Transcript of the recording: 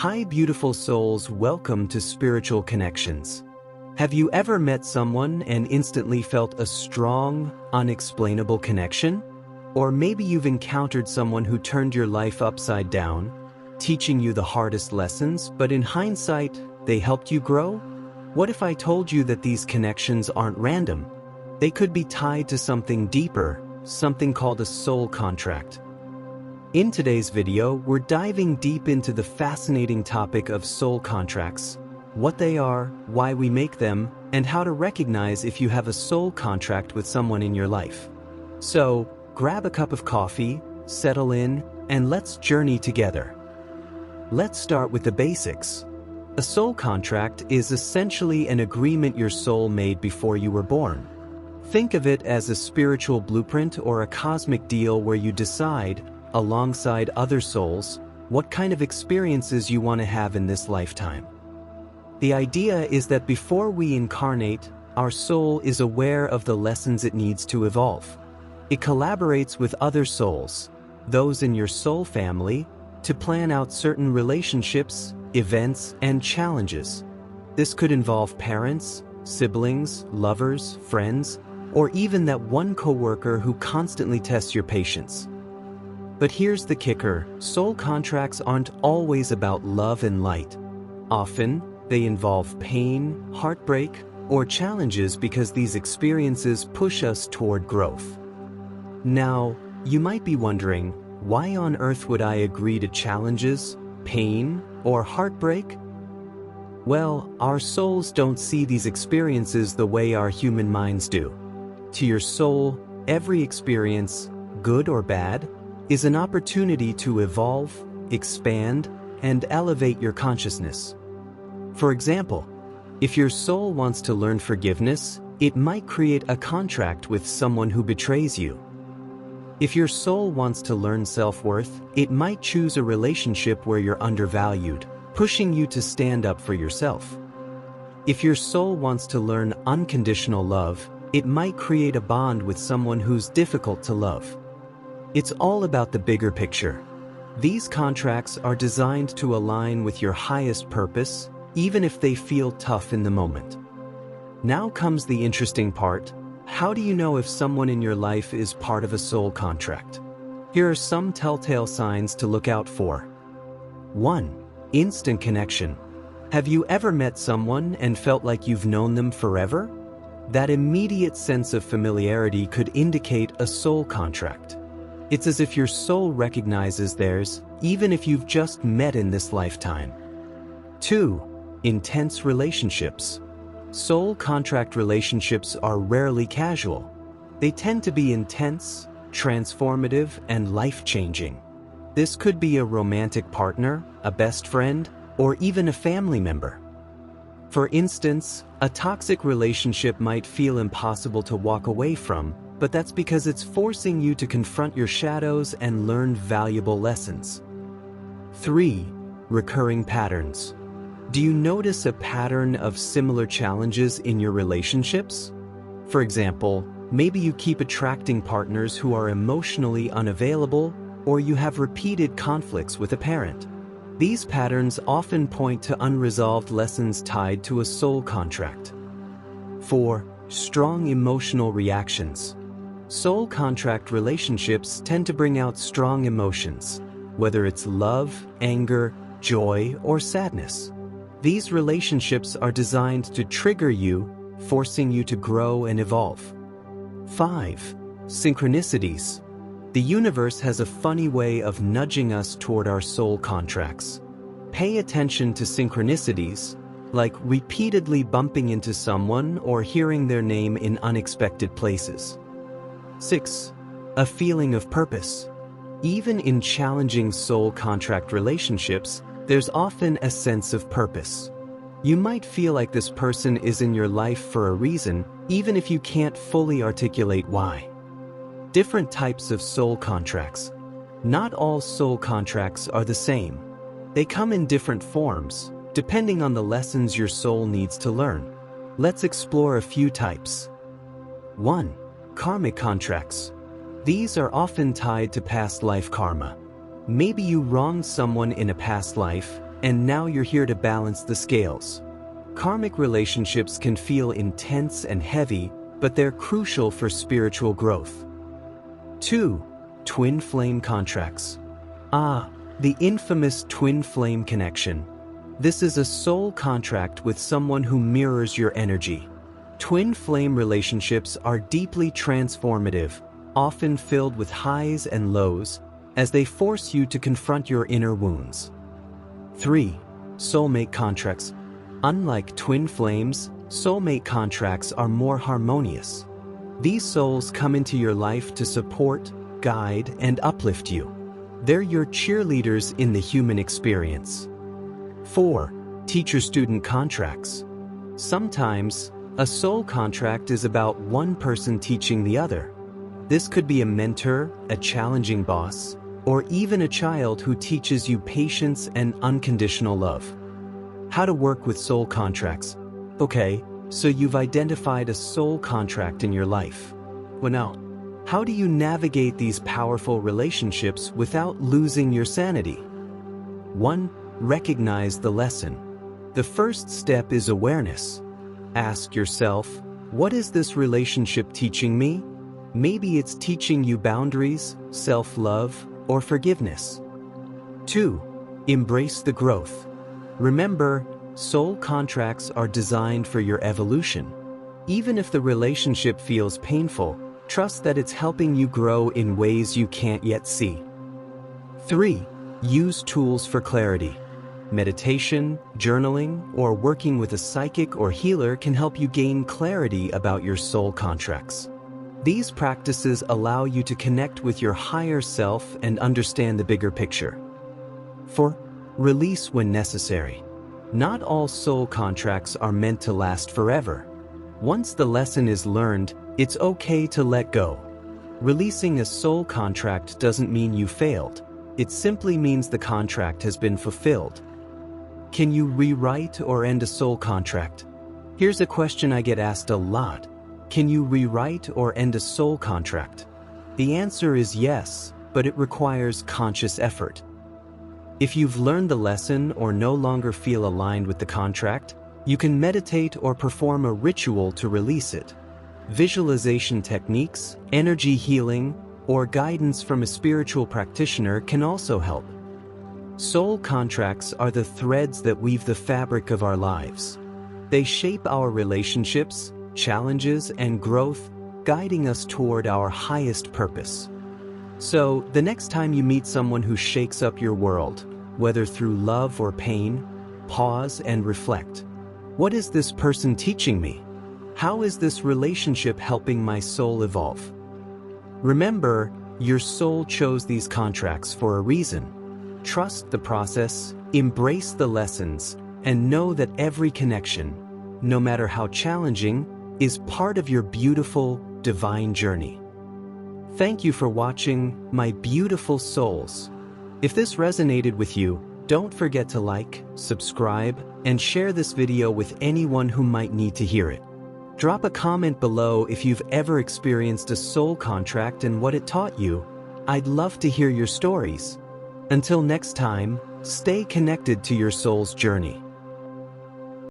Hi beautiful souls, welcome to Spiritual Connections. Have you ever met someone and instantly felt a strong, unexplainable connection? Or maybe you've encountered someone who turned your life upside down, teaching you the hardest lessons, but in hindsight, they helped you grow? What if I told you that these connections aren't random? They could be tied to something deeper, something called a soul contract. In today's video, we're diving deep into the fascinating topic of soul contracts, what they are, why we make them, and how to recognize if you have a soul contract with someone in your life. So, grab a cup of coffee, settle in, and let's journey together. Let's start with the basics. A soul contract is essentially an agreement your soul made before you were born. Think of it as a spiritual blueprint or a cosmic deal where you decide, alongside other souls, what kind of experiences you want to have in this lifetime. The idea is that before we incarnate, our soul is aware of the lessons it needs to evolve. It collaborates with other souls, those in your soul family, to plan out certain relationships, events, and challenges. This could involve parents, siblings, lovers, friends, or even that one coworker who constantly tests your patience. But here's the kicker: soul contracts aren't always about love and light. Often, they involve pain, heartbreak, or challenges because these experiences push us toward growth. Now, you might be wondering, why on earth would I agree to challenges, pain, or heartbreak? Well, our souls don't see these experiences the way our human minds do. To your soul, every experience, good or bad, is an opportunity to evolve, expand, and elevate your consciousness. For example, if your soul wants to learn forgiveness, it might create a contract with someone who betrays you. If your soul wants to learn self-worth, it might choose a relationship where you're undervalued, pushing you to stand up for yourself. If your soul wants to learn unconditional love, it might create a bond with someone who's difficult to love. It's all about the bigger picture. These contracts are designed to align with your highest purpose, even if they feel tough in the moment. Now comes the interesting part. How do you know if someone in your life is part of a soul contract? Here are some telltale signs to look out for. 1. Instant connection. Have you ever met someone and felt like you've known them forever? That immediate sense of familiarity could indicate a soul contract. It's as if your soul recognizes theirs, even if you've just met in this lifetime. 2. Intense relationships. Soul contract relationships are rarely casual. They tend to be intense, transformative, and life-changing. This could be a romantic partner, a best friend, or even a family member. For instance, a toxic relationship might feel impossible to walk away from, but that's because it's forcing you to confront your shadows and learn valuable lessons. 3. Recurring patterns. Do you notice a pattern of similar challenges in your relationships? For example, maybe you keep attracting partners who are emotionally unavailable, or you have repeated conflicts with a parent. These patterns often point to unresolved lessons tied to a soul contract. 4. Strong emotional reactions. Soul contract relationships tend to bring out strong emotions, whether it's love, anger, joy, or sadness. These relationships are designed to trigger you, forcing you to grow and evolve. 5. Synchronicities. The universe has a funny way of nudging us toward our soul contracts. Pay attention to synchronicities, like repeatedly bumping into someone or hearing their name in unexpected places. 6. A feeling of purpose. Even in challenging soul contract relationships, there's often a sense of purpose. You might feel like this person is in your life for a reason, even if you can't fully articulate why. Different types of soul contracts. Not all soul contracts are the same. They come in different forms, depending on the lessons your soul needs to learn. Let's explore a few types. 1. Karmic contracts. These are often tied to past life karma. Maybe you wronged someone in a past life, and now you're here to balance the scales. Karmic relationships can feel intense and heavy, but they're crucial for spiritual growth. 2. Twin flame contracts. The infamous twin flame connection. This is a soul contract with someone who mirrors your energy. Twin flame relationships are deeply transformative, often filled with highs and lows, as they force you to confront your inner wounds. 3. Soulmate contracts. Unlike twin flames, soulmate contracts are more harmonious. These souls come into your life to support, guide, and uplift you. They're your cheerleaders in the human experience. 4. Teacher-student contracts. Sometimes, a soul contract is about one person teaching the other. This could be a mentor, a challenging boss, or even a child who teaches you patience and unconditional love. How to work with soul contracts. Okay, so you've identified a soul contract in your life. Well now, how do you navigate these powerful relationships without losing your sanity? 1. Recognize the lesson. The first step is awareness. Ask yourself, what is this relationship teaching me? Maybe it's teaching you boundaries, self-love, or forgiveness. 2. Embrace the growth. Remember, soul contracts are designed for your evolution. Even if the relationship feels painful, trust that it's helping you grow in ways you can't yet see. 3. Use tools for clarity. Meditation, journaling, or working with a psychic or healer can help you gain clarity about your soul contracts. These practices allow you to connect with your higher self and understand the bigger picture. 4. Release when necessary. Not all soul contracts are meant to last forever. Once the lesson is learned, it's okay to let go. Releasing a soul contract doesn't mean you failed. It simply means the contract has been fulfilled. Can you rewrite or end a soul contract? Here's a question I get asked a lot. Can you rewrite or end a soul contract? The answer is yes, but it requires conscious effort. If you've learned the lesson or no longer feel aligned with the contract, you can meditate or perform a ritual to release it. Visualization techniques, energy healing, or guidance from a spiritual practitioner can also help. Soul contracts are the threads that weave the fabric of our lives. They shape our relationships, challenges, and growth, guiding us toward our highest purpose. So, the next time you meet someone who shakes up your world, whether through love or pain, pause and reflect. What is this person teaching me? How is this relationship helping my soul evolve? Remember, your soul chose these contracts for a reason. Trust the process, embrace the lessons, and know that every connection, no matter how challenging, is part of your beautiful, divine journey. Thank you for watching, my beautiful souls. If this resonated with you, don't forget to like, subscribe, and share this video with anyone who might need to hear it. Drop a comment below if you've ever experienced a soul contract and what it taught you. I'd love to hear your stories. Until next time, stay connected to your soul's journey.